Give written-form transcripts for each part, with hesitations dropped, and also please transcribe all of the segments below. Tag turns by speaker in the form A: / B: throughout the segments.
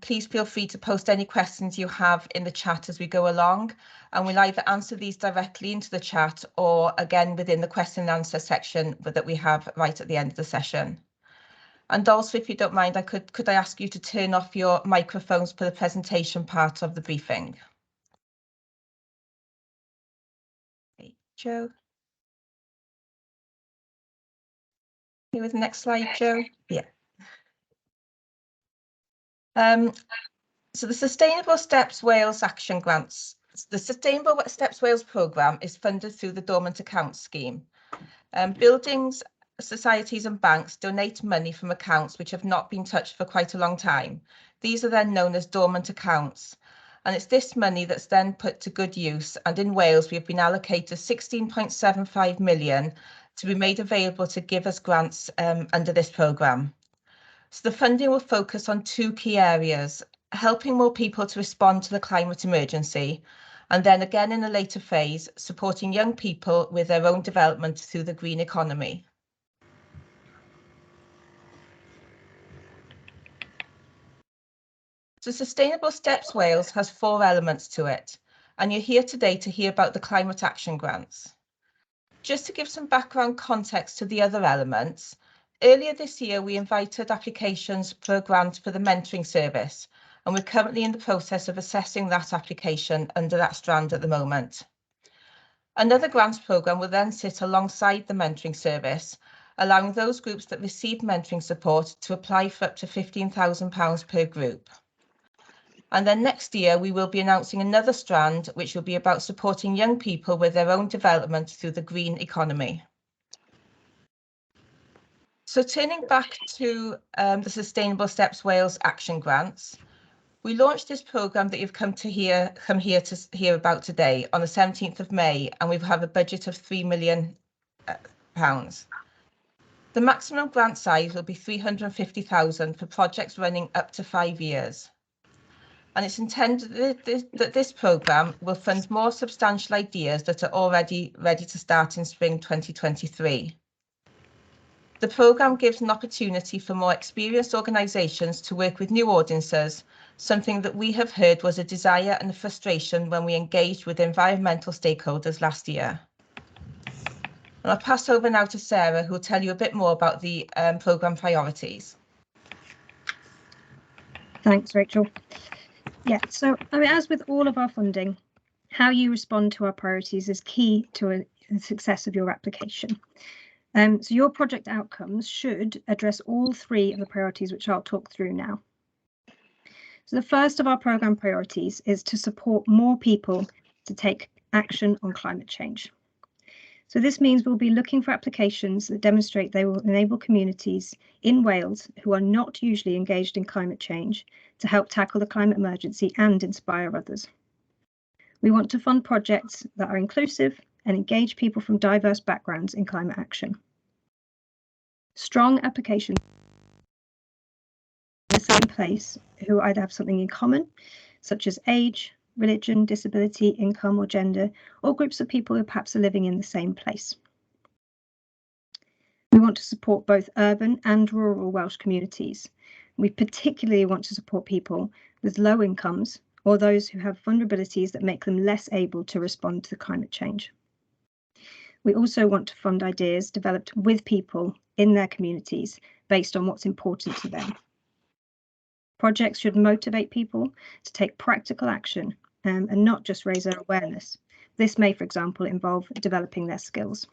A: please feel free to post any questions you have in the chat as we go along, and we'll either answer these directly into the chat or again within the question and answer section that we have right at the end of the session. And also, if you don't mind, could I ask you to turn off your microphones for the presentation part of the briefing? Okay, Joe. Here with the next slide, Joe. Yeah. So the Sustainable Steps Wales Action Grants. The Sustainable Steps Wales programme is funded through the Dormant Accounts Scheme. Buildings, societies and banks donate money from accounts which have not been touched for quite a long time. These are then known as dormant accounts. And it's this money that's then put to good use. And in Wales, we have been allocated 16.75 million to be made available to give us grants under this programme. So the funding will focus on two key areas: helping more people to respond to the climate emergency, and then again in a later phase, supporting young people with their own development through the green economy. So Sustainable Steps Wales has 4 elements to it, and you're here today to hear about the Climate Action Grants. Just to give some background context to the other elements, earlier this year we invited applications for a grant for the mentoring service, and we're currently in the process of assessing that application under that strand at the moment. Another grants programme will then sit alongside the mentoring service, allowing those groups that receive mentoring support to apply for up to £15,000 per group. And then next year, we will be announcing another strand, which will be about supporting young people with their own development through the green economy. So turning back to the Sustainable Steps Wales Action Grants, we launched this programme that you've come here to hear about today on the 17th of May, and we have a budget of £3 million. The maximum grant size will be £350,000 for projects running up to 5 years. And it's intended that this programme will fund more substantial ideas that are already ready to start in spring 2023. The programme gives an opportunity for more experienced organisations to work with new audiences, something that we have heard was a desire and a frustration when we engaged with environmental stakeholders last year. And I'll pass over now to Sarah, who will tell you a bit more about the programme priorities.
B: Thanks, Rachel. Yeah, so as with all of our funding, how you respond to our priorities is key to the success of your application. So your project outcomes should address all 3 of the priorities, which I'll talk through now. So the first of our programme priorities is to support more people to take action on climate change. So this means we'll be looking for applications that demonstrate they will enable communities in Wales who are not usually engaged in climate change to help tackle the climate emergency and inspire others. We want to fund projects that are inclusive and engage people from diverse backgrounds in climate action. Strong applications in the same place who either have something in common, such as age, religion, disability, income or gender, or groups of people who perhaps are living in the same place. We want to support both urban and rural Welsh communities. We particularly want to support people with low incomes or those who have vulnerabilities that make them less able to respond to climate change. We also want to fund ideas developed with people in their communities based on what's important to them. Projects should motivate people to take practical action and not just raise their awareness. This may, for example, involve developing their skills.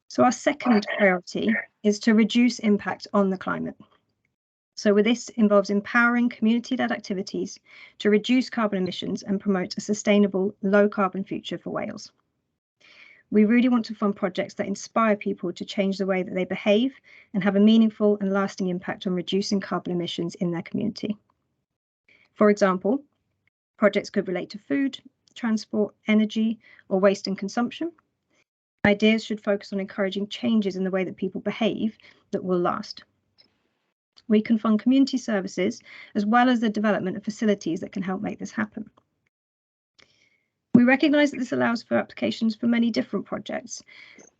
B: So our second priority is to reduce impact on the climate. So with this involves empowering community-led activities to reduce carbon emissions and promote a sustainable, low-carbon future for Wales. We really want to fund projects that inspire people to change the way that they behave and have a meaningful and lasting impact on reducing carbon emissions in their community. For example, projects could relate to food, transport, energy, or waste and consumption. Ideas should focus on encouraging changes in the way that people behave that will last. We can fund community services as well as the development of facilities that can help make this happen. We We recognise that this allows for applications for many different projects,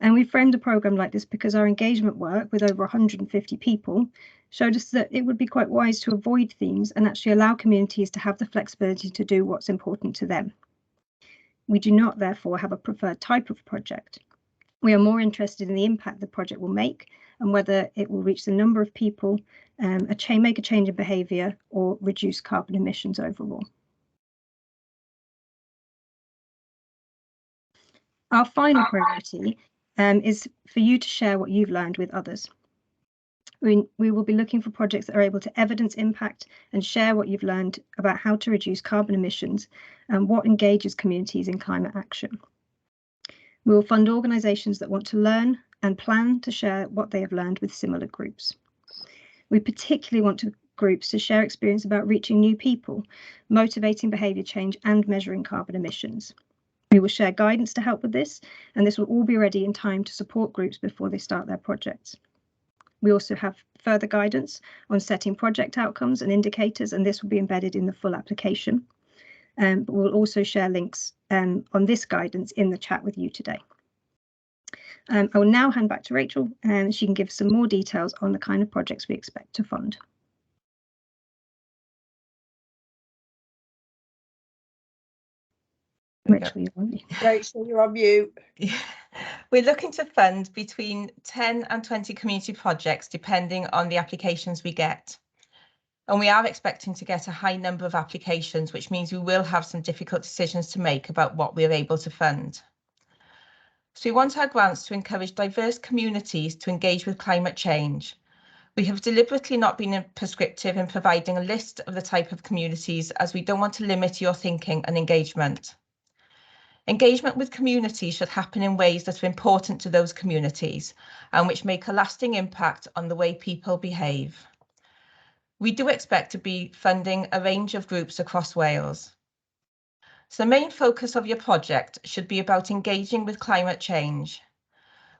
B: and we framed a programme like this because our engagement work with over 150 people showed us that it would be quite wise to avoid themes and actually allow communities to have the flexibility to do what's important to them. We do not, therefore, have a preferred type of project. We are more interested in the impact the project will make and whether it will reach the number of people, make a change in behaviour or reduce carbon emissions overall. Our final priority is for you to share what you've learned with others. We will be looking for projects that are able to evidence impact and share what you've learned about how to reduce carbon emissions and what engages communities in climate action. We will fund organisations that want to learn and plan to share what they have learned with similar groups. We particularly want groups to share experience about reaching new people, motivating behaviour change and measuring carbon emissions. We will share guidance to help with this, and this will all be ready in time to support groups before they start their projects. We also have further guidance on setting project outcomes and indicators, and this will be embedded in the full application. But we'll also share links on this guidance in the chat with you today. I will now hand back to Rachel, and she can give some more details on the kind of projects we expect to fund. Rachel,
C: you're on mute.
A: We're looking to fund between 10 and 20 community projects, depending on the applications we get. And we are expecting to get a high number of applications, which means we will have some difficult decisions to make about what we're able to fund. So we want our grants to encourage diverse communities to engage with climate change. We have deliberately not been prescriptive in providing a list of the type of communities, as we don't want to limit your thinking and engagement. Engagement with communities should happen in ways that are important to those communities and which make a lasting impact on the way people behave. We do expect to be funding a range of groups across Wales. So the main focus of your project should be about engaging with climate change.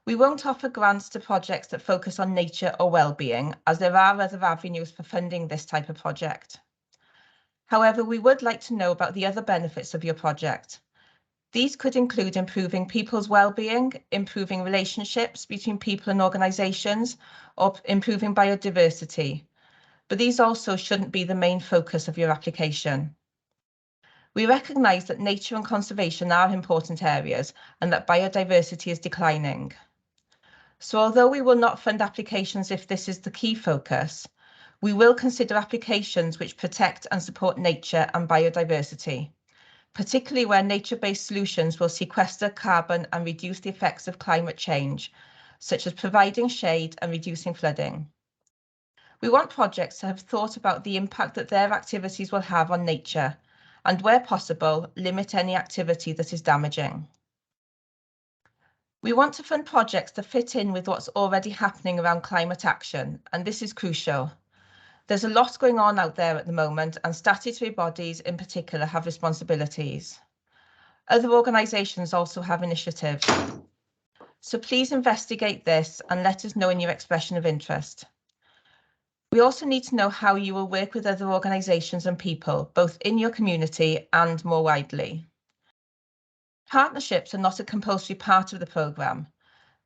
A: We won't offer grants to projects that focus on nature or well-being, as there are other avenues for funding this type of project. However, we would like to know about the other benefits of your project. These could include improving people's well-being, improving relationships between people and organisations, or improving biodiversity. But these also shouldn't be the main focus of your application. We recognise that nature and conservation are important areas and that biodiversity is declining. So although we will not fund applications if this is the key focus, we will consider applications which protect and support nature and biodiversity, particularly where nature-based solutions will sequester carbon and reduce the effects of climate change, such as providing shade and reducing flooding. We want projects to have thought about the impact that their activities will have on nature, and where possible, limit any activity that is damaging. We want to fund projects that fit in with what's already happening around climate action, and this is crucial. There's a lot going on out there at the moment, and statutory bodies in particular have responsibilities. Other organisations also have initiatives. So please investigate this and let us know in your expression of interest. We also need to know how you will work with other organisations and people, both in your community and more widely. Partnerships are not a compulsory part of the programme,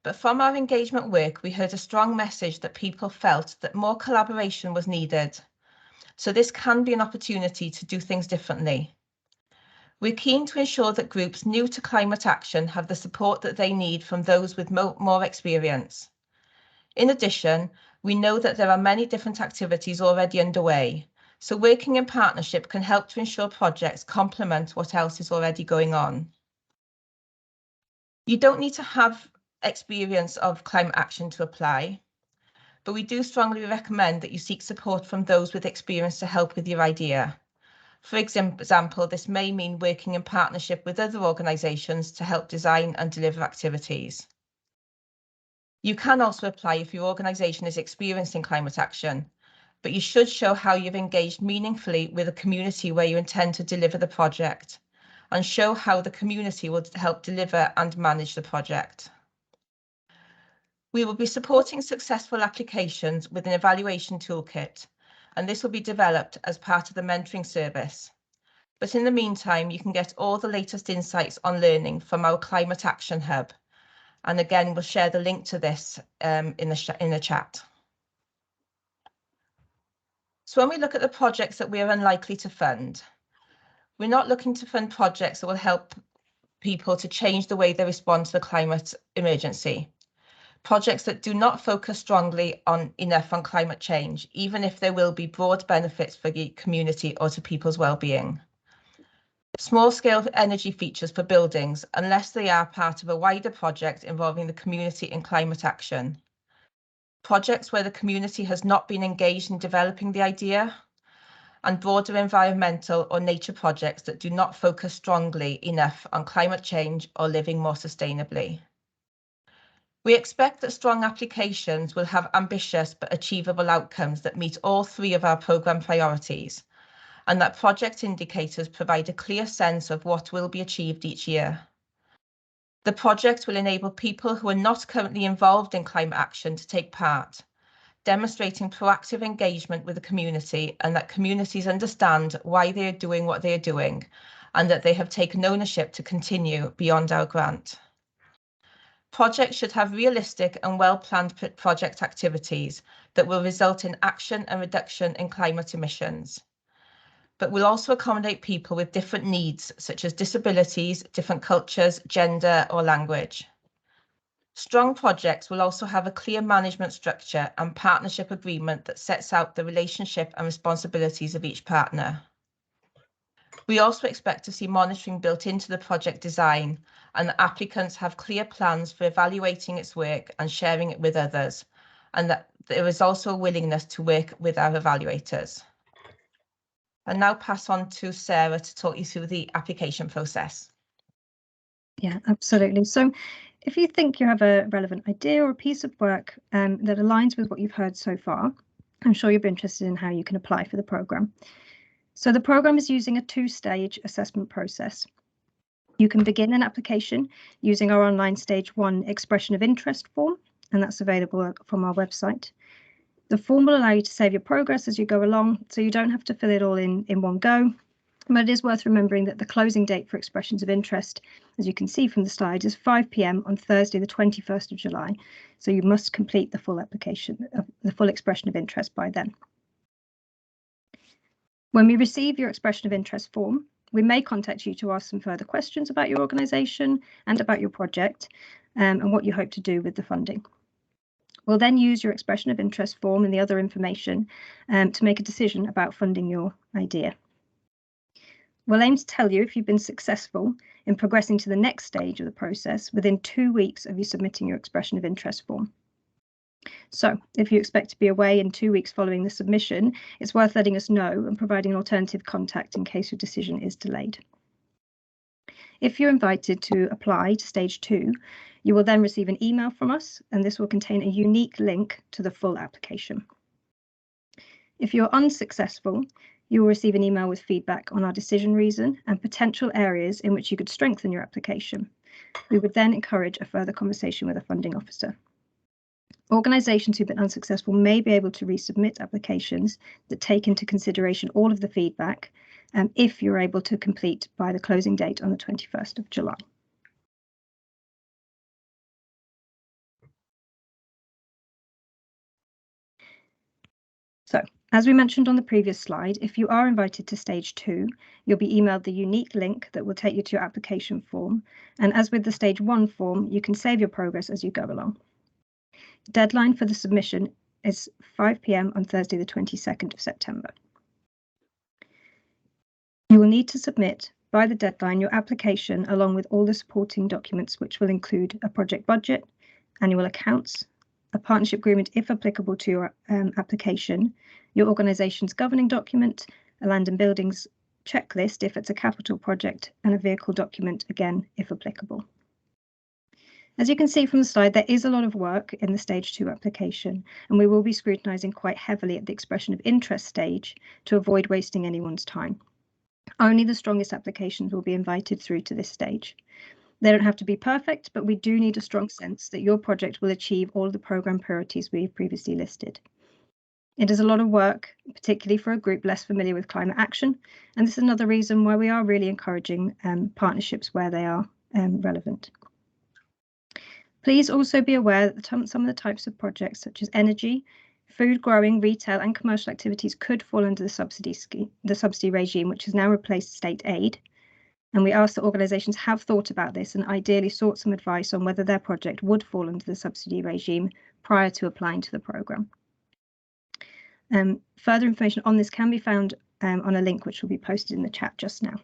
A: but from our engagement work, we heard a strong message that people felt that more collaboration was needed. So this can be an opportunity to do things differently. We're keen to ensure that groups new to climate action have the support that they need from those with more experience. In addition, we know that there are many different activities already underway, so working in partnership can help to ensure projects complement what else is already going on. You don't need to have experience of climate action to apply, but we do strongly recommend that you seek support from those with experience to help with your idea. For example, this may mean working in partnership with other organisations to help design and deliver activities. You can also apply if your organisation is experiencing climate action, but you should show how you've engaged meaningfully with a community where you intend to deliver the project, and show how the community will help deliver and manage the project. We will be supporting successful applications with an evaluation toolkit, and this will be developed as part of the mentoring service. But in the meantime, you can get all the latest insights on learning from our Climate Action Hub. And again, we'll share the link to this in the chat. So when we look at the projects that we are unlikely to fund, we're not looking to fund projects that will help people to change the way they respond to the climate emergency. Projects that do not focus strongly enough on climate change, even if there will be broad benefits for the community or to people's well-being. Small-scale energy features for buildings, unless they are part of a wider project involving the community in climate action. Projects where the community has not been engaged in developing the idea, and broader environmental or nature projects that do not focus strongly enough on climate change or living more sustainably. We expect that strong applications will have ambitious but achievable outcomes that meet all three of our programme priorities, and that project indicators provide a clear sense of what will be achieved each year. The project will enable people who are not currently involved in climate action to take part, demonstrating proactive engagement with the community, and that communities understand why they are doing what they are doing, and that they have taken ownership to continue beyond our grant. Projects should have realistic and well-planned project activities that will result in action and reduction in climate emissions, but will also accommodate people with different needs, such as disabilities, different cultures, gender, or language. Strong projects will also have a clear management structure and partnership agreement that sets out the relationship and responsibilities of each partner. We also expect to see monitoring built into the project design, and that applicants have clear plans for evaluating its work and sharing it with others, and that there is also a willingness to work with our evaluators. I'll now pass on to Sarah to talk you through the application process.
B: Yeah, absolutely. So if you think you have a relevant idea or a piece of work that aligns with what you've heard so far, I'm sure you'll be interested in how you can apply for the programme. So the programme is using a two-stage assessment process. You can begin an application using our online stage 1 expression of interest form, and that's available from our website. The form will allow you to save your progress as you go along, so you don't have to fill it all in one go. But it is worth remembering that the closing date for expressions of interest, as you can see from the slide, is 5 p.m. on Thursday, the 21st of July. So you must complete the full application, the full expression of interest by then. When we receive your expression of interest form, we may contact you to ask some further questions about your organisation and about your project and what you hope to do with the funding. We'll then use your expression of interest form and the other information to make a decision about funding your idea. We'll aim to tell you if you've been successful in progressing to the next stage of the process within 2 weeks of you submitting your expression of interest form. So if you expect to be away in 2 weeks following the submission, it's worth letting us know and providing an alternative contact in case your decision is delayed. If you're invited to apply to stage 2, you will then receive an email from us, and this will contain a unique link to the full application. If you're unsuccessful, you will receive an email with feedback on our decision reason and potential areas in which you could strengthen your application. We would then encourage a further conversation with a funding officer. Organisations who've been unsuccessful may be able to resubmit applications that take into consideration all of the feedback if you're able to complete by the closing date on the 21st of July. So, as we mentioned on the previous slide, if you are invited to stage 2, you'll be emailed the unique link that will take you to your application form. And as with the stage 1 form, you can save your progress as you go along. The deadline for the submission is 5 p.m. on Thursday, the 22nd of September. You will need to submit by the deadline your application along with all the supporting documents, which will include a project budget, annual accounts, a partnership agreement if applicable to your application, your organisation's governing document, a land and buildings checklist if it's a capital project, and a vehicle document again if applicable. As you can see from the slide, there is a lot of work in the stage 2 application, and we will be scrutinising quite heavily at the expression of interest stage to avoid wasting anyone's time. Only the strongest applications will be invited through to this stage. They don't have to be perfect, but we do need a strong sense that your project will achieve all of the programme priorities we've previously listed. It is a lot of work, particularly for a group less familiar with climate action, and this is another reason why we are really encouraging partnerships where they are relevant. Please also be aware that some of the types of projects, such as energy, food growing, retail and commercial activities could fall under the subsidy regime, which has now replaced state aid. And we ask that organisations have thought about this and ideally sought some advice on whether their project would fall under the subsidy regime prior to applying to the programme. Further information on this can be found on a link which will be posted in the chat just now.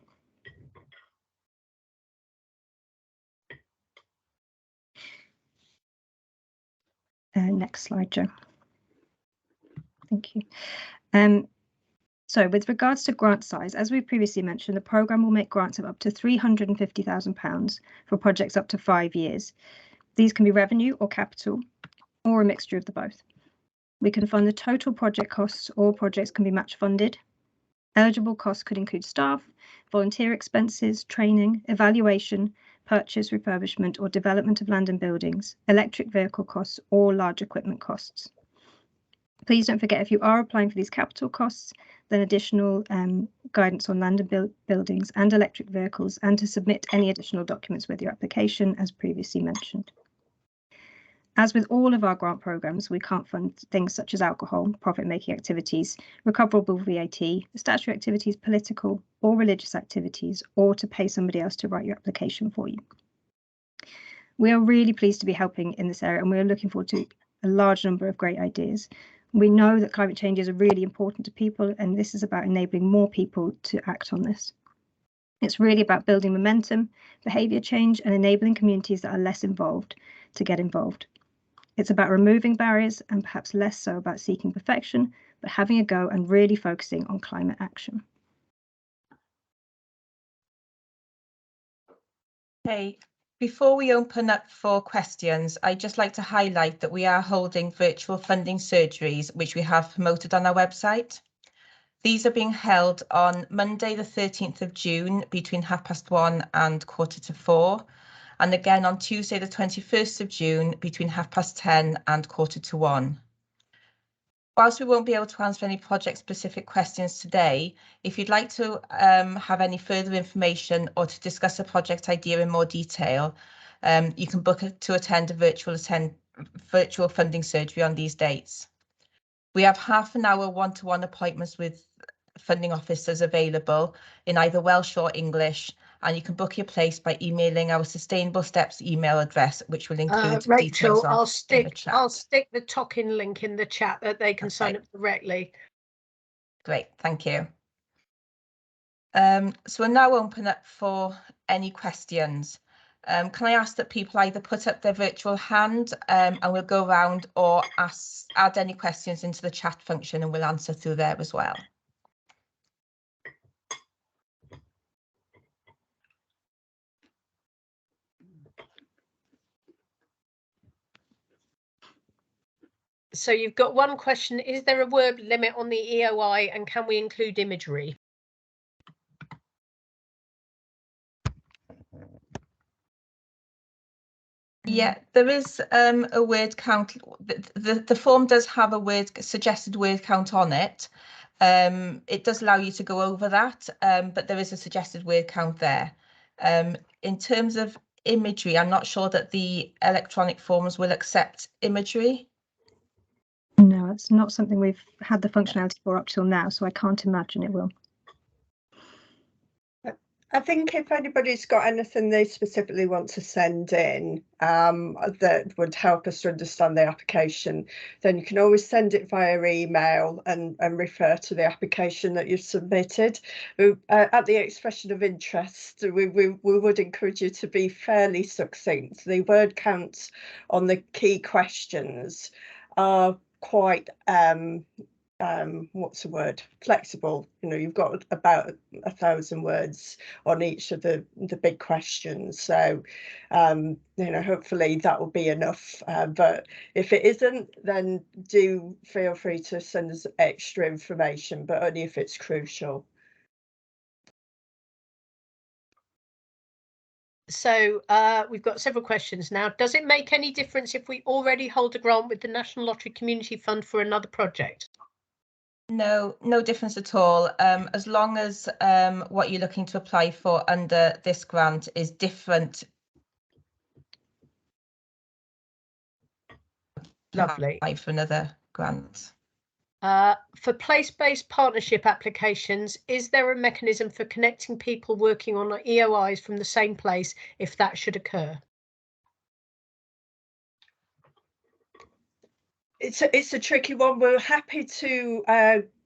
B: Next slide, Jo. Thank you. So with regards to grant size, as we previously mentioned, the programme will make grants of up to £350,000 for projects up to 5 years. These can be revenue or capital, or a mixture of the both. We can fund the total project costs. All projects can be match funded. Eligible costs could include staff, volunteer expenses, training, evaluation, purchase, refurbishment or development of land and buildings, electric vehicle costs or large equipment costs. Please don't forget, if you are applying for these capital costs, then additional guidance on land and buildings and electric vehicles, and to submit any additional documents with your application, as previously mentioned. As with all of our grant programmes, we can't fund things such as alcohol, profit-making activities, recoverable VAT, statutory activities, political or religious activities, or to pay somebody else to write your application for you. We are really pleased to be helping in this area, and we are looking forward to a large number of great ideas. We know that climate changes are really important to people, and this is about enabling more people to act on this. It's really about building momentum, behaviour change, and enabling communities that are less involved to get involved. It's about removing barriers and perhaps less so about seeking perfection, but having a go and really focusing on climate action.
A: Okay, before we open up for questions, I'd just like to highlight that we are holding virtual funding surgeries, which we have promoted on our website. These are being held on Monday, the 13th of June, between 1:30 and 4:45. And again on Tuesday, the 21st of June, between 10:30 and 1:45. Whilst we won't be able to answer any project-specific questions today, if you'd like to have any further information or to discuss a project idea in more detail, you can book to attend a virtual funding surgery on these dates. We have half-an-hour one-to-one appointments with funding officers available in either Welsh or English, and you can book your place by emailing our Sustainable Steps email address, which will include
C: Rachel,
A: details
C: I'll
A: in the chat.
C: I'll stick the talking link in the chat that they can sign up directly.
A: Great, thank you. So we'll now open up for any questions. Can I ask that people either put up their virtual hand and we'll go around, or add any questions into the chat function and we'll answer through there as well.
C: So you've got one question: is there a word limit on the EOI, and can we include imagery?
A: Yeah, there is a word count. The form does have a suggested word count on it. It does allow you to go over that, but there is a suggested word count there. In terms of imagery, I'm not sure that the electronic forms will accept imagery.
B: No, it's not something we've had the functionality for up till now, so I can't imagine it will.
D: I think if anybody's got anything they specifically want to send in that would help us to understand the application, then you can always send it via email and refer to the application that you've submitted. At the expression of interest, we would encourage you to be fairly succinct. The word counts on the key questions are quite what's the word, flexible. You know, you've got about 1,000 words on each of the big questions, so you know, hopefully that will be enough, but if it isn't, then do feel free to send us extra information, but only if it's crucial.
C: So we've got several questions now. Does it make any difference if we already hold a grant with the National Lottery Community Fund for another project?
A: No difference at all. As long as what you're looking to apply for under this grant is different.
C: Lovely.
A: Apply for another grant.
C: For place-based partnership applications, is there a mechanism for connecting people working on EOIs from the same place if that should occur?
D: It's a tricky one. We're happy to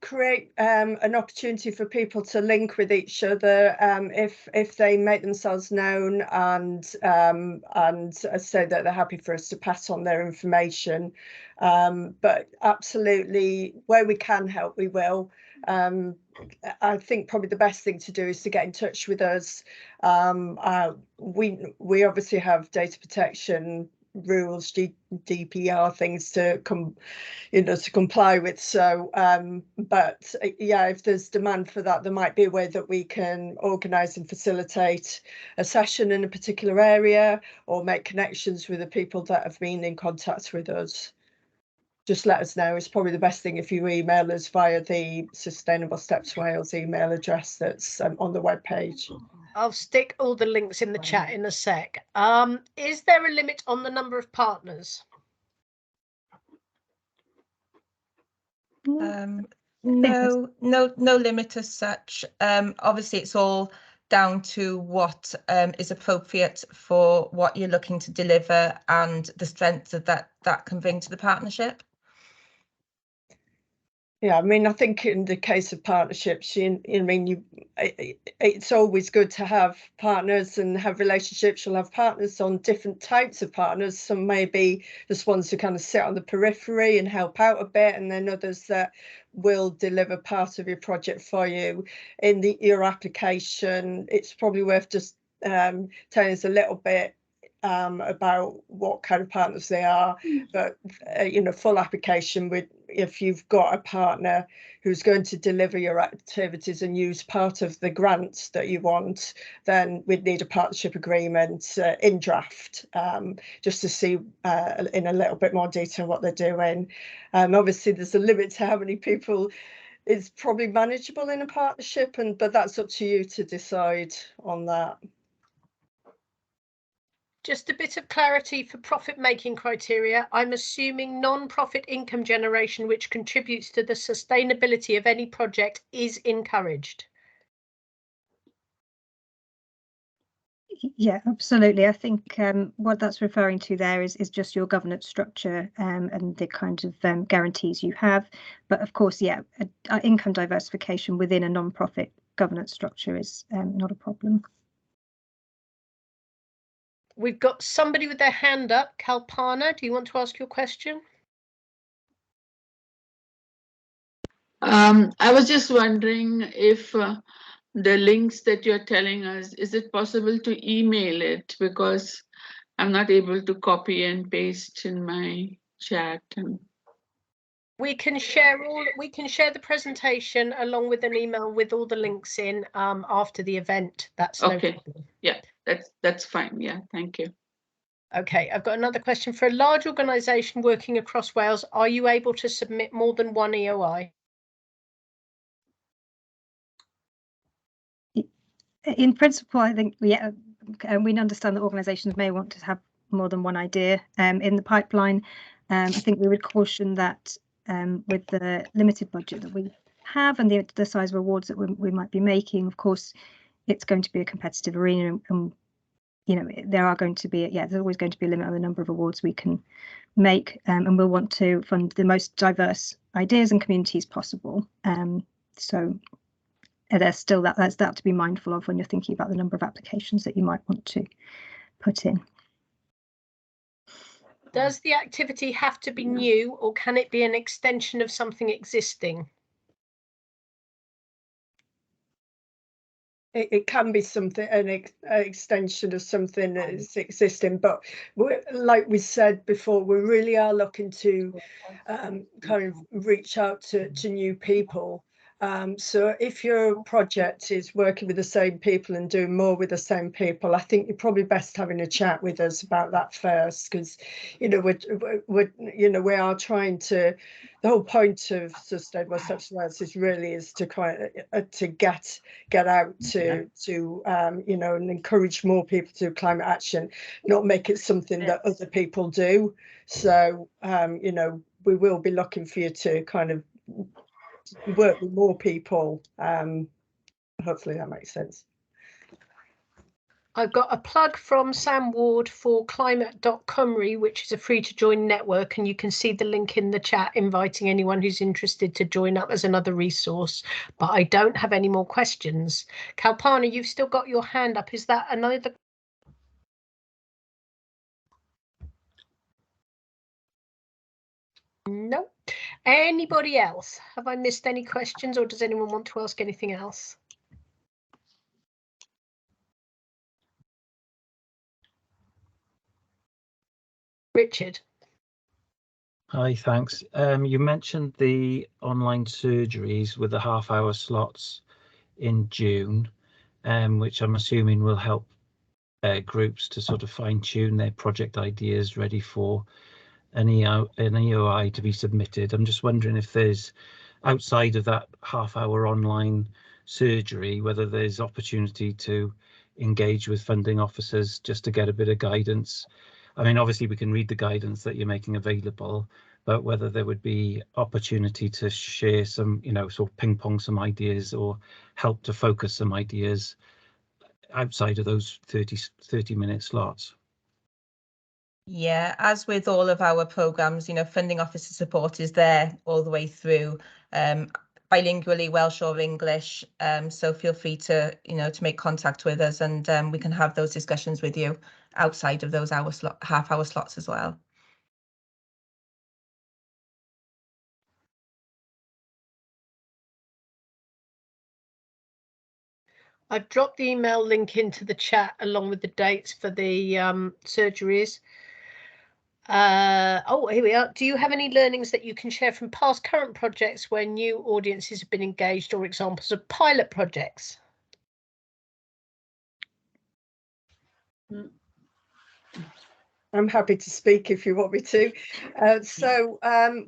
D: create an opportunity for people to link with each other if they make themselves known and say that they're happy for us to pass on their information. But absolutely, where we can help, we will. I think probably the best thing to do is to get in touch with us. We obviously have data protection rules, GDPR things to comply with. So, but yeah, if there's demand for that, there might be a way that we can organise and facilitate a session in a particular area, or make connections with the people that have been in contact with us. Just let us know. It's probably the best thing if you email us via the Sustainable Steps Wales email address that's on the webpage.
C: I'll stick all the links in the chat in a sec. Is there a limit on the number of partners?
A: No limit as such. Obviously, it's all down to what is appropriate for what you're looking to deliver and the strength that can bring to the partnership.
D: Yeah, I mean, I think in the case of partnerships, it's always good to have partners and have relationships. You'll have partners on different types of partners. Some may be just ones who kind of sit on the periphery and help out a bit, and then others that will deliver part of your project for you. In your application, it's probably worth just telling us a little bit about what kind of partners they are, but full application with, if you've got a partner who's going to deliver your activities and use part of the grants that you want, then we'd need a partnership agreement in draft, just to see in a little bit more detail what they're doing. Obviously there's a limit to how many people is probably manageable in a partnership, but that's up to you to decide on that.
C: Just a bit of clarity for profit-making criteria. I'm assuming non-profit income generation, which contributes to the sustainability of any project, is encouraged.
B: Yeah, absolutely. I think what that's referring to there is just your governance structure and the kind of guarantees you have. But of course, yeah, income diversification within a non-profit governance structure is not a problem.
C: We've got somebody with their hand up. Kalpana, do you want to ask your question?
E: I was just wondering if the links that you're telling us, is it possible to email it? Because I'm not able to copy and paste in my chat.
C: We can share the presentation along with an email with all the links in after the event. That's
E: okay.
C: No problem.
E: Yeah, that's fine. Yeah, thank you.
C: Okay, I've got another question. For a large organisation working across Wales, are you able to submit more than one EOI?
B: In principle, I think, yeah, we understand that organisations may want to have more than one idea in the pipeline. I think we would caution that with the limited budget that we have and the size of awards that we might be making, of course, it's going to be a competitive arena, and there's always going to be a limit on the number of awards we can make, and we'll want to fund the most diverse ideas and communities possible. So there's still that's that to be mindful of when you're thinking about the number of applications that you might want to put in.
C: Does the activity have to be new, or can it be an extension of something existing?
D: It can be something, an extension of something that is existing, but like we said before, we really are looking to kind of reach out to new people. So if your project is working with the same people and doing more with the same people, I think you're probably best having a chat with us about that first, because we are trying to. The whole point of sustainable steps is really is to to get out to and encourage more people to do climate action, not make it something that other people do. So we will be looking for you to kind of work with more people. Hopefully that makes sense.
C: I've got a plug from Sam Ward for climate.cymru, which is a free to join network, and you can see the link in the chat inviting anyone who's interested to join up as another resource. But I don't have any more questions. Kalpana, you've still got your hand up. Is that another? No. Anybody else? Have I missed any questions, or does anyone want to ask anything else? Richard.
F: Hi, thanks. You mentioned the online surgeries with the half-hour slots in June, which I'm assuming will help groups to sort of fine-tune their project ideas ready for an EOI to be submitted. I'm just wondering if there's, outside of that half-hour online surgery, whether there's opportunity to engage with funding officers just to get a bit of guidance. I mean, obviously we can read the guidance that you're making available, but whether there would be opportunity to share some, sort of ping pong some ideas or help to focus some ideas outside of those 30-minute slots.
A: Yeah, as with all of our programs, funding officer support is there all the way through, bilingually, Welsh or English. So feel free to, to make contact with us, and we can have those discussions with you outside of those half-hour slots as well.
C: I've dropped the email link into the chat along with the dates for the surgeries. Oh, here we are. Do you have any learnings that you can share from past current projects where new audiences have been engaged, or examples of pilot projects?
D: I'm happy to speak if you want me to. So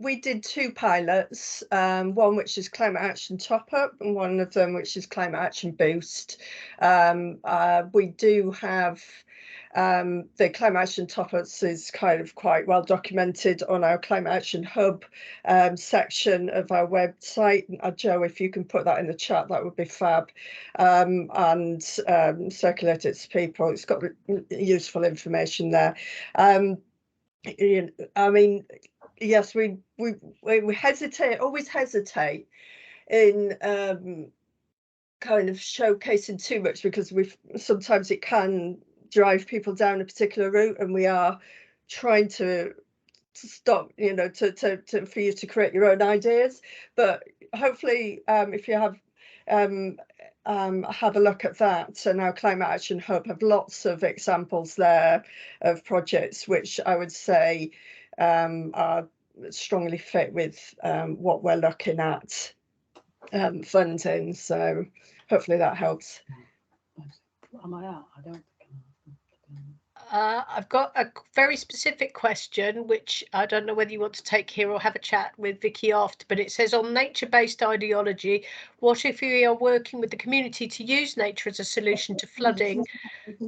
D: we did 2 pilots, one which is Climate Action Top Up and one of them which is Climate Action Boost. We do have the Climate Action Top Ups is kind of quite well documented on our Climate Action Hub section of our website. Joe, if you can put that in the chat, that would be fab, and circulate it to people. It's got useful information there. I mean, yes, we always hesitate in kind of showcasing too much, because sometimes it can drive people down a particular route, and we are trying to stop, for you to create your own ideas. But hopefully, if you have a look at that, and our Climate Action Hub have lots of examples there of projects which I would say are strongly fit with what we're looking at funding. So hopefully that helps.
G: Am I out? I don't.
C: I've got a very specific question, which I don't know whether you want to take here or have a chat with Vicky after, but it says, on nature-based ideology, what if we are working with the community to use nature as a solution to flooding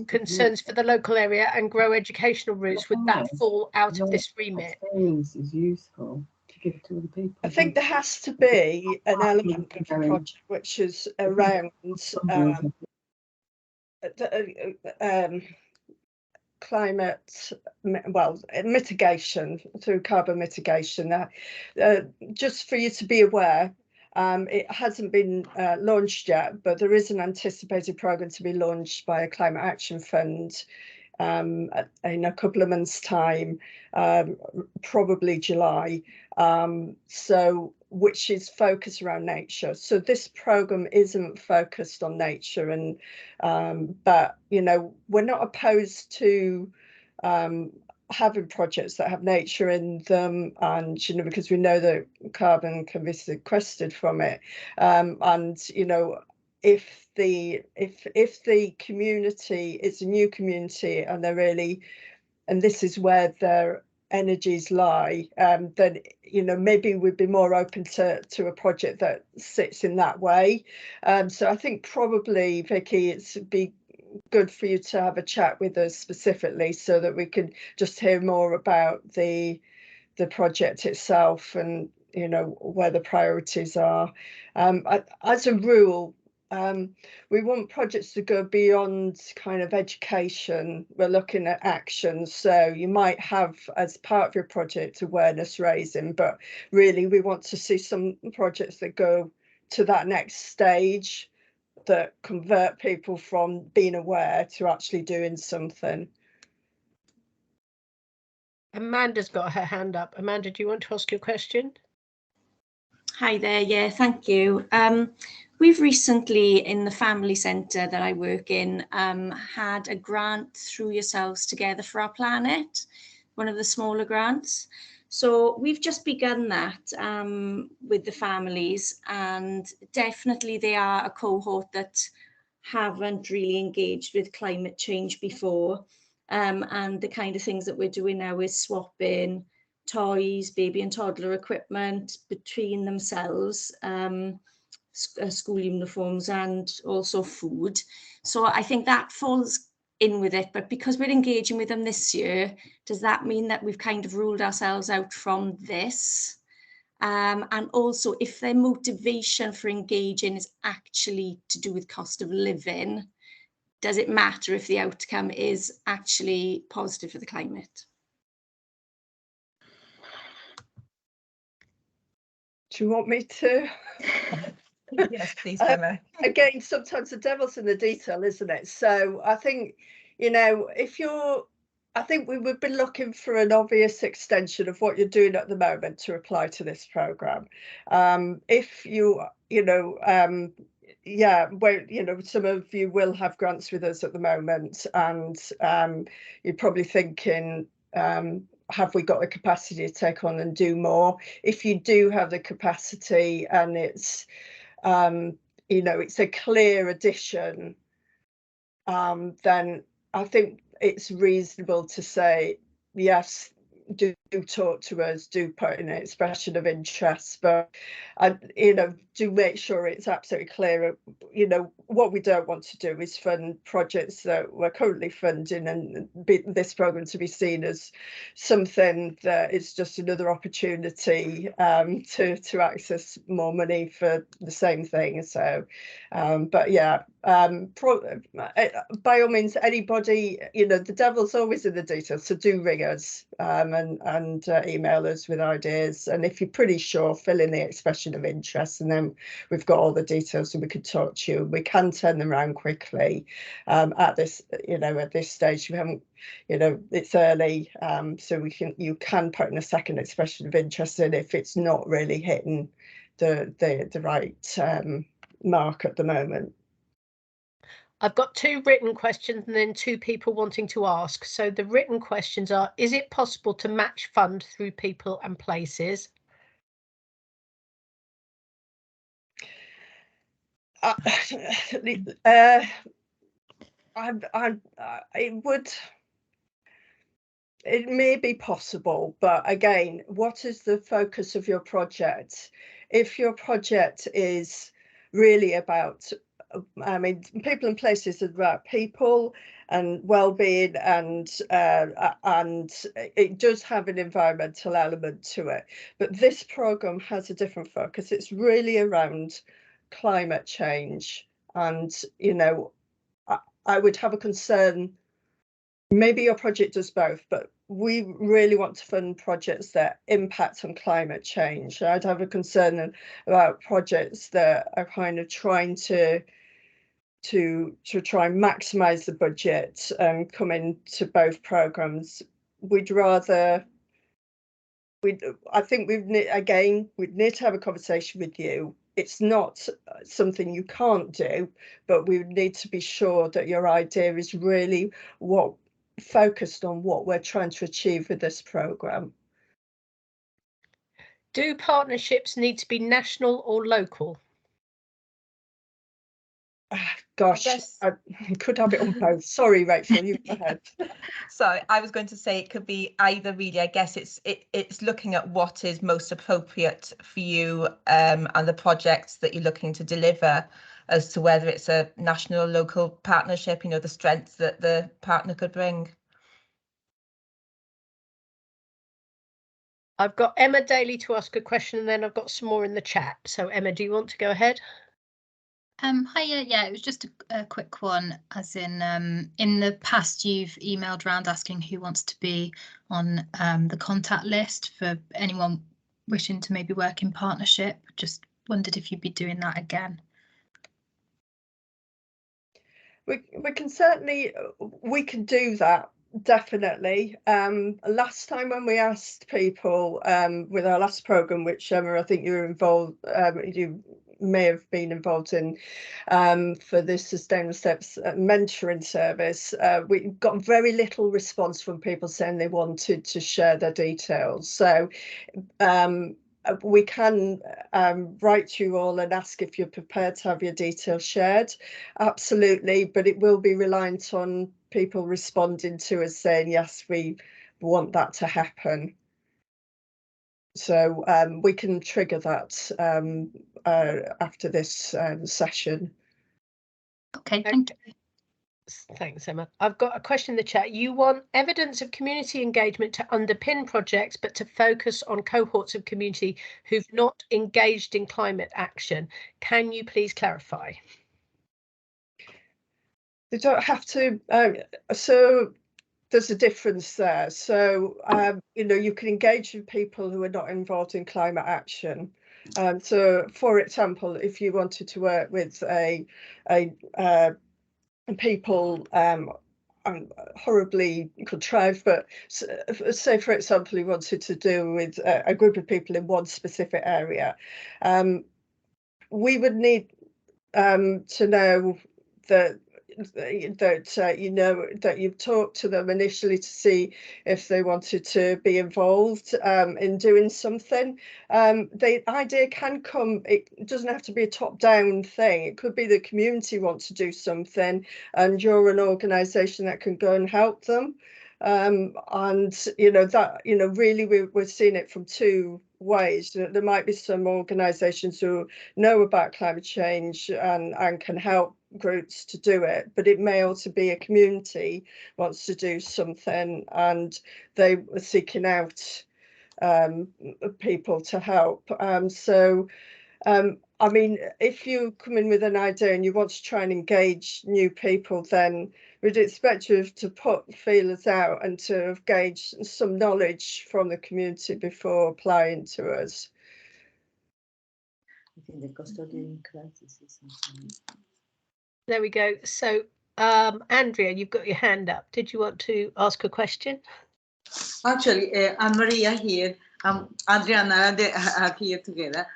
C: concerns for the local area and grow educational routes? Would that fall out of this remit?
G: Experience is useful to give to other people.
D: I think there has to be an element of the project which is around climate, mitigation, through carbon mitigation. Just for you to be aware, it hasn't been launched yet, but there is an anticipated programme to be launched by a Climate Action Fund in a couple of months' time, probably July, which is focused around nature. So this programme isn't focused on nature, and but we're not opposed to having projects that have nature in them, and you know, because we know that carbon can be sequestered from it, and you know, if the community is a new community and they're really, and this is where their energies lie, then you know, maybe we'd be more open to a project that sits in that way. So I think probably, Vicky, it'd be good for you to have a chat with us specifically so that we could just hear more about the project itself and you know where the priorities are. As a rule, we want projects to go beyond kind of education. We're looking at action, so you might have as part of your project awareness raising, but really we want to see some projects that go to that next stage, that convert people from being aware to actually doing something.
C: Amanda's got her hand up. Amanda, do you want to ask your question?
H: Hi there. Yeah, thank you. We've recently, in the family centre that I work in, had a grant through Yourselves Together for Our Planet, one of the smaller grants. So we've just begun that with the families, and definitely they are a cohort that haven't really engaged with climate change before. And the kind of things that we're doing now is swapping toys, baby and toddler equipment between themselves, school uniforms and also food. So I think that falls in with it, but because we're engaging with them this year, does that mean that we've kind of ruled ourselves out from this? And also, if their motivation for engaging is actually to do with cost of living, does it matter if the outcome is actually positive for the climate?
D: Do you want me to?
A: Yes, please, Gemma.
D: Again, sometimes the devil's in the detail, isn't it? So I think, you know, I think we would be looking for an obvious extension of what you're doing at the moment to apply to this programme. If you know, yeah, well, you know, some of you will have grants with us at the moment, and you're probably thinking, have we got the capacity to take on and do more? If you do have the capacity and it's, you know, it's a clear addition, then I think it's reasonable to say, yes, do talk to us, do put in an expression of interest, but you know, do make sure it's absolutely clear. You know, what we don't want to do is fund projects that we're currently funding and this programme to be seen as something that is just another opportunity to access more money for the same thing. So but yeah, by all means, anybody, you know, the devil's always in the details, so do ring us and email us with ideas, and if you're pretty sure, fill in the expression of interest, and then we've got all the details so we can talk to you. We can turn them around quickly. At this, you know, at this stage we haven't, you know, it's early, so you can put in a second expression of interest in if it's not really hitting the right mark at the moment.
C: I've got 2 written questions and then 2 people wanting to ask. So the written questions are, is it possible to match fund through people and places? It may be possible, but again, what is the focus of your project? If your project is really about, I mean, people and places is about people and well-being, and it does have an environmental element to it. But this programme has a different focus. It's really around climate change, and you know, I would have a concern. Maybe your project does both, but we really want to fund projects that impact on climate change. I'd have a concern about projects that are kind of trying to try and maximise the budget and come into both programmes. I think we'd need to have a conversation with you. It's not something you can't do, but we would need to be sure that your idea is really what
D: focused on what we're trying to achieve with this programme.
C: Do partnerships need to be national or local?
D: Gosh, I could have it on both. Sorry, Rachel, you go ahead.
A: So I was going to say it could be either, really. I guess it's looking at what is most appropriate for you and the projects that you're looking to deliver, as to whether it's a national or local partnership, you know, the strength that the partner could bring.
C: I've got Emma Daly to ask a question, and then I've got some more in the chat. So Emma, do you want to go ahead?
I: Hiya, yeah, it was just a quick one, as in the past you've emailed around asking who wants to be on the contact list for anyone wishing to maybe work in partnership. Just wondered if you'd be doing that again.
D: We can certainly, we can do that, definitely. Last time when we asked people with our last programme, which Emma, I think you were involved, you may have been involved in, for this Sustainable Steps mentoring service, we got very little response from people saying they wanted to share their details. So we can write to you all and ask if you're prepared to have your details shared. Absolutely, but it will be reliant on people responding to us saying, yes, we want that to happen. So we can trigger that after this session.
I: Okay, thank you.
C: Thanks, Emma. I've got a question in the chat. You want evidence of community engagement to underpin projects, but to focus on cohorts of community who've not engaged in climate action. Can you please clarify?
D: They don't have to. So there's a difference there. So, you know, you can engage with people who are not involved in climate action. So, for example, if you wanted to work with people horribly contrived, but say, for example, you wanted to do with a group of people in one specific area, we would need to know that you know that you've talked to them initially to see if they wanted to be involved in doing something. The idea can come, it doesn't have to be a top-down thing. It could be the community wants to do something and you're an organisation that can go and help them. And you know that, you know, really we're seeing it from two ways. There might be some organisations who know about climate change and can help groups to do it, but it may also be a community wants to do something and they were seeking out people to help. I mean, if you come in with an idea and you want to try and engage new people, then we'd expect you to put feelers out and to have gauged some knowledge from the community before applying to us.
J: I think the cost of living crisis is something.
C: There we go. So, Andrea, you've got your hand up. Did you want to ask a question?
J: Actually, I'm Maria here. Andrea and I are here together.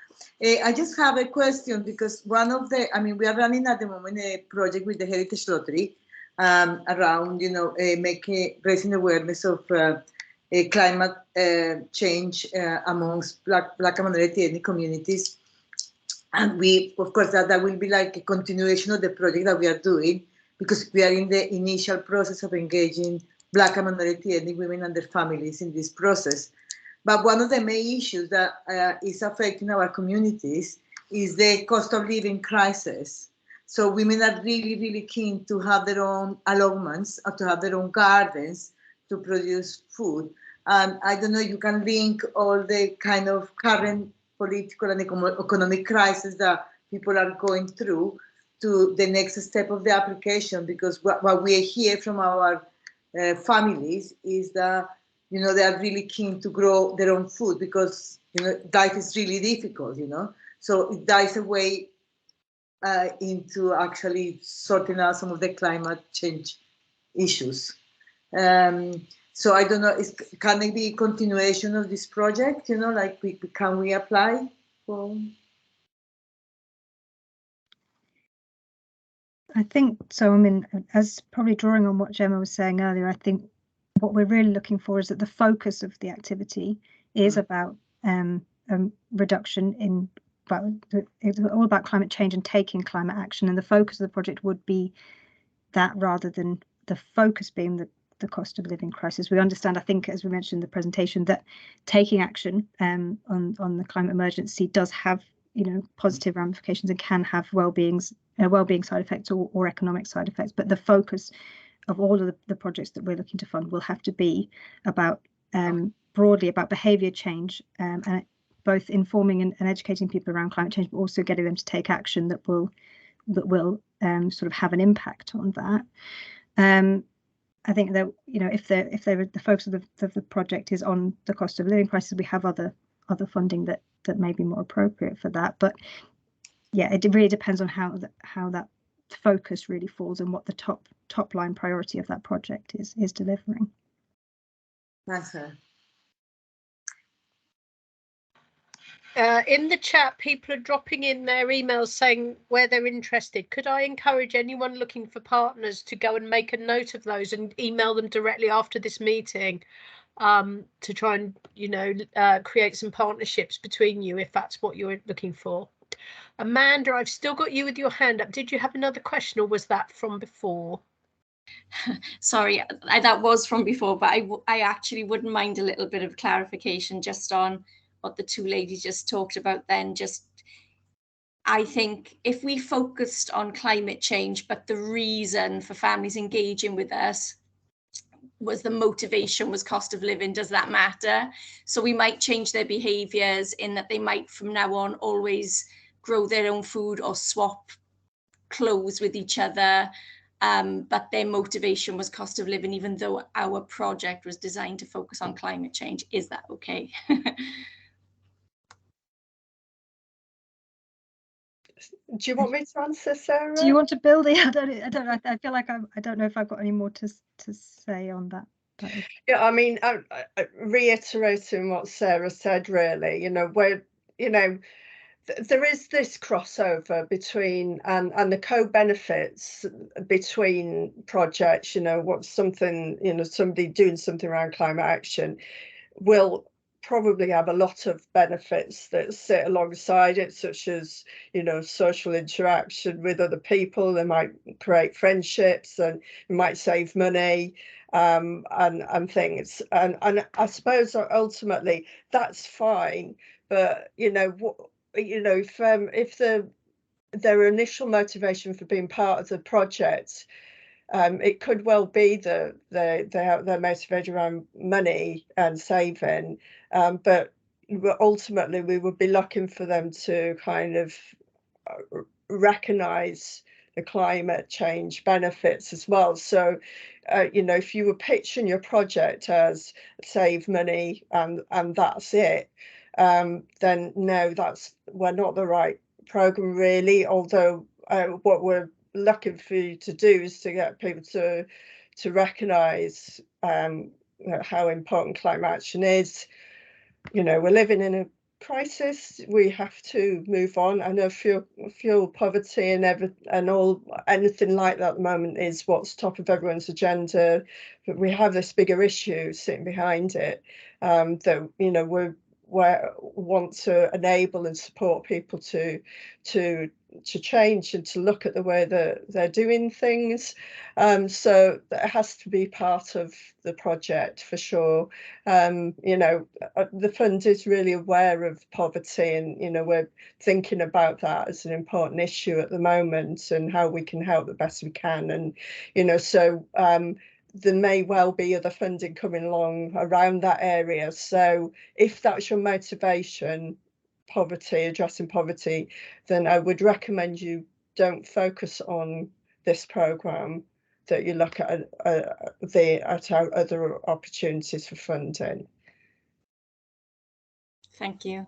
J: I just have a question because one of the, I mean, we are running at the moment a project with the Heritage Lottery around, you know, raising awareness of climate change amongst Black and minority ethnic communities. And we, of course, that will be like a continuation of the project that we are doing because we are in the initial process of engaging Black and minority ethnic women and their families in this process. But one of the main issues that is affecting our communities is the cost of living crisis. So women are really, really keen to have their own allotments or to have their own gardens to produce food. And I don't know, you can link all the kind of current political and economic crisis that people are going through to the next step of the application, because what we hear from our families is that, you know, they are really keen to grow their own food because, you know, life is really difficult, you know. So that is a way into actually sorting out some of the climate change issues. So I don't know, can it be a continuation of this project? You know, like can we apply for?
B: I think so. I mean, as probably drawing on what Gemma was saying earlier, I think what we're really looking for is that the focus of the activity is about reduction in, it's all about climate change and taking climate action, and the focus of the project would be that rather than the focus being the cost of living crisis. We understand, I think, as we mentioned in the presentation, that taking action on the climate emergency does have, you know, positive ramifications and can have well-being side effects or economic side effects. But the focus of all of the projects that we're looking to fund will have to be about broadly about behaviour change, and both informing and educating people around climate change, but also getting them to take action that will sort of have an impact on that. I think that, you know, if the focus of the project is on the cost of living crisis, we have other funding that may be more appropriate for that. But yeah, it really depends on how that focus really falls and what the top line priority of that project is delivering.
J: Thanks, Sarah.
C: In the chat, people are dropping in their emails saying where they're interested. Could I encourage anyone looking for partners to go and make a note of those and email them directly after this meeting, to try and, you know, create some partnerships between you if that's what you're looking for. Amanda, I've still got you with your hand up. Did you have another question, or was that from before?
H: Sorry, that was from before, but I actually wouldn't mind a little bit of clarification just on what the two ladies just talked about then. Just, I think if we focused on climate change, but the reason for families engaging with us was the motivation was cost of living, does that matter? So we might change their behaviours in that they might from now on always grow their own food or swap clothes with each other, but their motivation was cost of living, even though our project was designed to focus on climate change. Is that okay?
D: Do you want me to answer, Sarah?
B: Do you want to build it? I don't know. I feel like I don't know if I've got any more to say on that.
D: Yeah, I mean, reiterating what Sarah said, really, you know, there is this crossover between and the co-benefits between projects, you know, what's something, you know, somebody doing something around climate action will probably have a lot of benefits that sit alongside it, such as, you know, social interaction with other people. They might create friendships, and it might save money, and things. And I suppose ultimately that's fine. But you know, if their initial motivation for being part of the project, it could well be that they're motivated around money and saving, but ultimately we would be looking for them to kind of recognise the climate change benefits as well. So, you know, if you were pitching your project as save money and that's it, then no, we're not the right programme really. Although what we're looking for you to do is to get people to recognise how important climate action is. You know, we're living in a crisis. We have to move on. I know fuel poverty and anything like that at the moment is what's top of everyone's agenda, but we have this bigger issue sitting behind it, that, you know, we want to enable and support people to change and to look at the way that they're doing things. So that has to be part of the project for sure. You know, the fund is really aware of poverty, and, you know, we're thinking about that as an important issue at the moment and how we can help the best we can. And, you know, so there may well be other funding coming along around that area. So if that's your motivation, addressing poverty, then I would recommend you don't focus on this programme, that you look at our other opportunities for funding.
H: Thank you.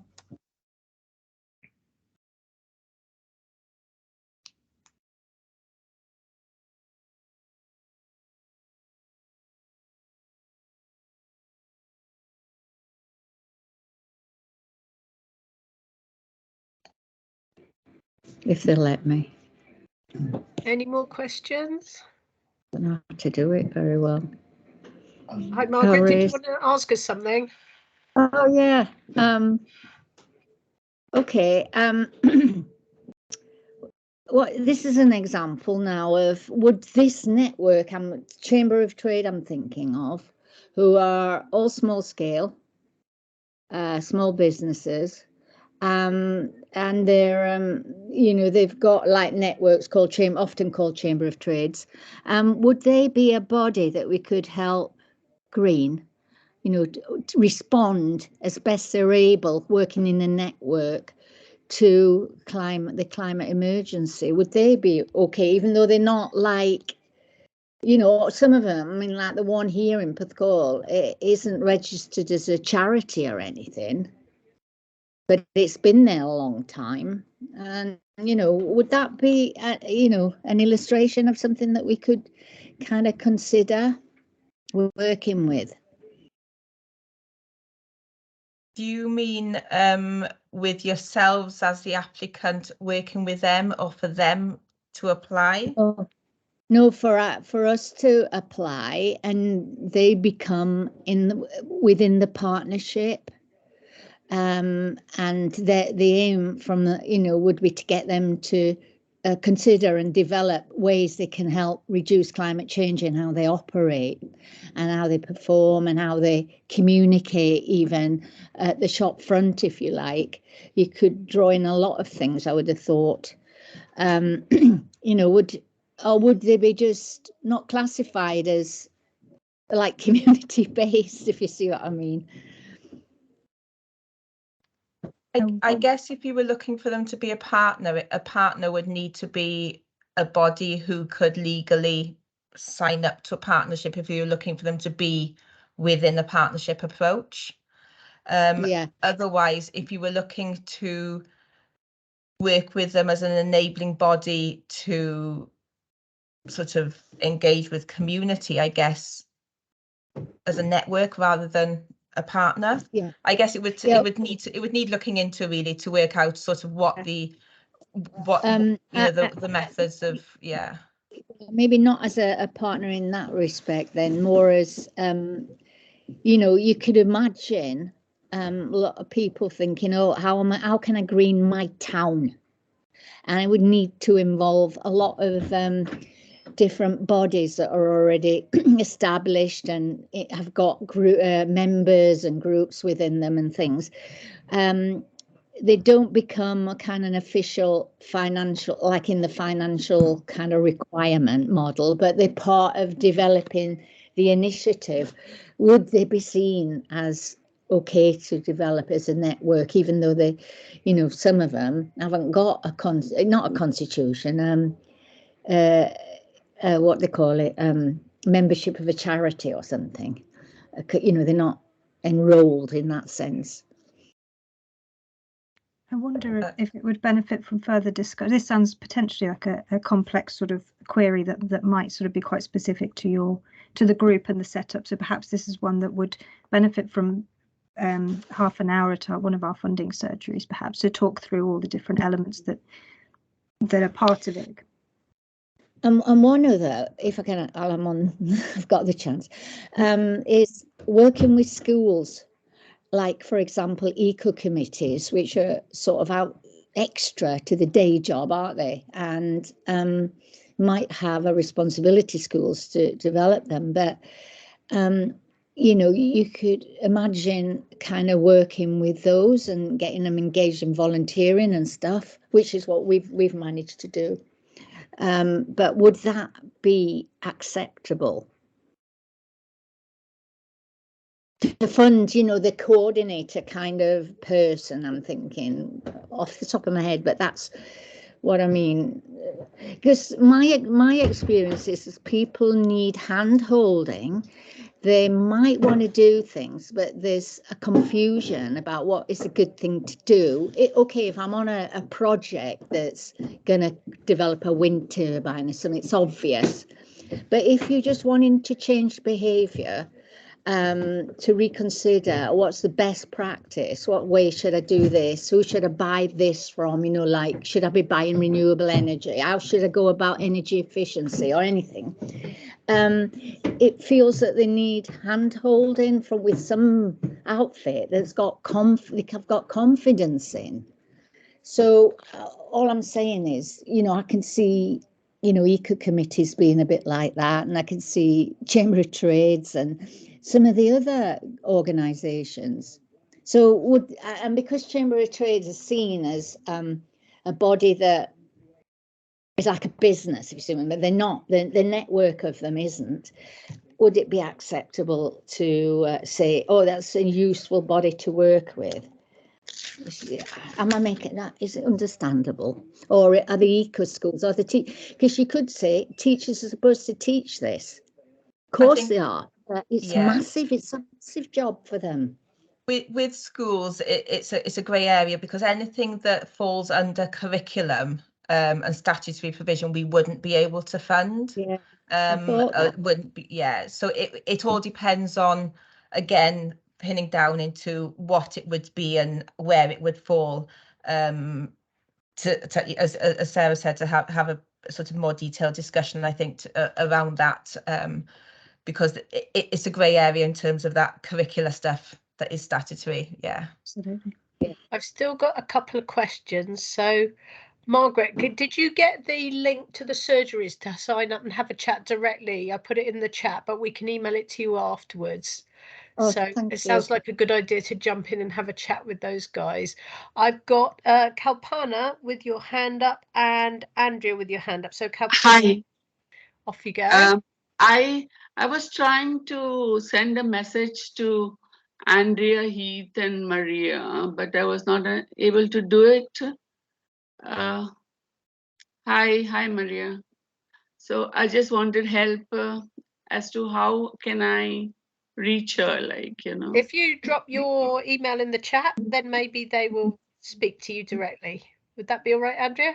K: If they'll let me.
C: Any more questions?
K: I don't know how to do it very well.
C: Hi, Margaret, did you
K: Doris.
C: want to ask us something?
K: Oh yeah. Okay. Well, this is an example now of would this network, Chamber of Trade I'm thinking of, who are all small scale, small businesses, and they're you know, they've got like networks called often called Chamber of Trades. Would they be a body that we could help green, you know, to respond as best they're able, working in a network to the climate emergency? Would they be okay, even though they're not like, you know, some of them, I mean, like the one here in Porthcawl, it isn't registered as a charity or anything, but it's been there a long time. And, you know, would that be, you know, an illustration of something that we could kind of consider working with?
A: Do you mean with yourselves as the applicant working with them, or for them to apply?
K: Oh, no, for us to apply and they become within the partnership. And the aim from the, you know, would be to get them to consider and develop ways they can help reduce climate change in how they operate and how they perform and how they communicate, even at the shop front, if you like. You could draw in a lot of things, I would have thought. You know, would they be just not classified as like community based, if you see what I mean?
A: I guess if you were looking for them to be a partner would need to be a body who could legally sign up to a partnership if you're looking for them to be within a partnership approach.
K: Yeah.
A: Otherwise, if you were looking to work with them as an enabling body to sort of engage with community, I guess, as a network rather than a partner.
K: Yeah.
A: I guess it would need looking into, really, to work out sort of what the methods of, yeah.
K: Maybe not as a partner in that respect, then more as you know, you could imagine a lot of people thinking, oh, how can I green my town? And I would need to involve a lot of different bodies that are already established and have got members and groups within them and things. They don't become a kind of an official financial, like in the financial kind of requirement model, but they're part of developing the initiative. Would they be seen as okay to develop as a network, even though they, you know, some of them haven't got not a constitution, what they call it, membership of a charity or something. You know, they're not enrolled in that sense.
B: I wonder if it would benefit from further discussion. This sounds potentially like a complex sort of query that might sort of be quite specific to the group and the setup. So perhaps this is one that would benefit from half an hour at one of our funding surgeries, perhaps, to talk through all the different elements that are part of it.
K: And one other, if I can, I've got the chance, is working with schools. Like, for example, eco committees, which are sort of out extra to the day job, aren't they? And might have a responsibility, schools, to develop them. But, you know, you could imagine kind of working with those and getting them engaged in volunteering and stuff, which is what we've managed to do. But would that be acceptable? To fund, you know, the coordinator kind of person, I'm thinking off the top of my head, but that's what I mean. Because my experience is people need hand holding. They might want to do things, but there's a confusion about what is a good thing to do. Okay, if I'm on a project that's going to develop a wind turbine or something, it's obvious. But if you're just wanting to change behaviour, to reconsider what's the best practice, what way should I do this, who should I buy this from, you know, like, should I be buying renewable energy, how should I go about energy efficiency or anything, it feels that they need hand-holding with some outfit that's got they've got confidence in. So all I'm saying is, you know, I can see, you know, eco committees being a bit like that, and I can see Chamber of Trades and some of the other organisations. So and because Chamber of Trades is seen as a body that is like a business, if you see what I mean, but they're not, the network of them isn't, would it be acceptable to say, oh, that's a useful body to work with? Am I making that? Is it understandable? Or are the eco schools, or because you could say teachers are supposed to teach this. Of course they are. It's massive. It's a massive job for them.
A: With schools, it's a grey area, because anything that falls under curriculum and statutory provision, we wouldn't be able to fund.
K: Yeah, I thought that.
A: Wouldn't be. Yeah, so it all depends on, again, pinning down into what it would be and where it would fall. To as Sarah said, to have a sort of more detailed discussion, I think, around that, because it's a grey area in terms of that curricular stuff that is statutory. Yeah,
B: Absolutely.
C: I've still got a couple of questions. So, Margaret, did you get the link to the surgeries to sign up and have a chat directly? I put it in the chat, but we can email it to you afterwards.
K: Oh,
C: so
K: thank
C: it sounds
K: you.
C: like a good idea to jump in and have a chat with those guys. I've got Kalpana with your hand up and Andrea with your hand up. So Kalpana,
E: Hi.
C: Off you go.
E: I was trying to send a message to Andrea, Heath, and Maria, but I was not able to do it. Hi, Maria. So I just wanted help as to how can I reach her, like, you know.
C: If you drop your email in the chat, then maybe they will speak to you directly. Would that be all right, Andrea?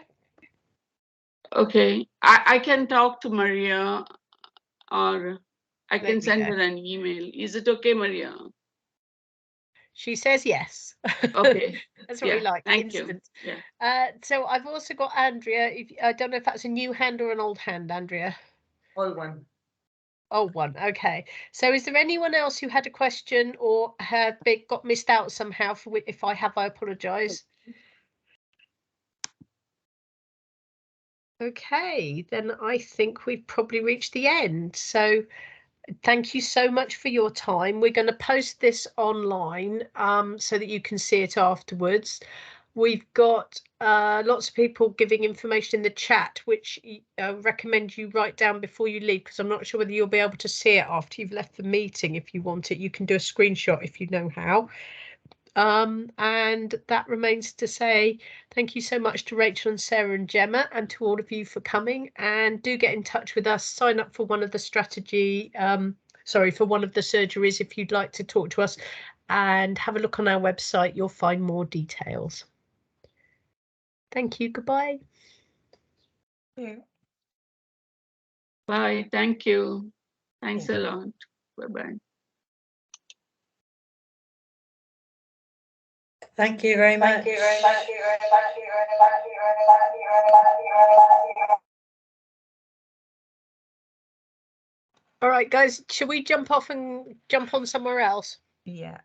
E: Okay, I can talk to Maria, or I
C: There
E: can
C: we
E: send
C: go.
E: her an email. Is it okay, Maria?
C: She says yes.
E: Okay.
C: That's what we like.
E: Thank
C: Instant.
E: you. Yeah.
C: So I've also got Andrea. I don't know if that's a new hand or an old hand, Andrea.
J: All one.
C: Old one. Okay. So is there anyone else who had a question or have got missed out somehow? If I have, I apologise. Okay, then I think we've probably reached the end. So thank you so much for your time. We're going to post this online so that you can see it afterwards. We've got lots of people giving information in the chat, which I recommend you write down before you leave, because I'm not sure whether you'll be able to see it after you've left the meeting. If you want it, you can do a screenshot if you know how. And that remains to say thank you so much to Rachel and Sarah and Gemma, and to all of you for coming. And do get in touch with us. Sign up for one of the for one of the surgeries if you'd like to talk to us, and have a look on our website. You'll find more details. Thank you. Goodbye.
E: Bye. Thank you. Thanks a lot. Bye-bye.
J: Thank you very much.
C: All right, guys, should we jump off and jump on somewhere else?
A: yeah.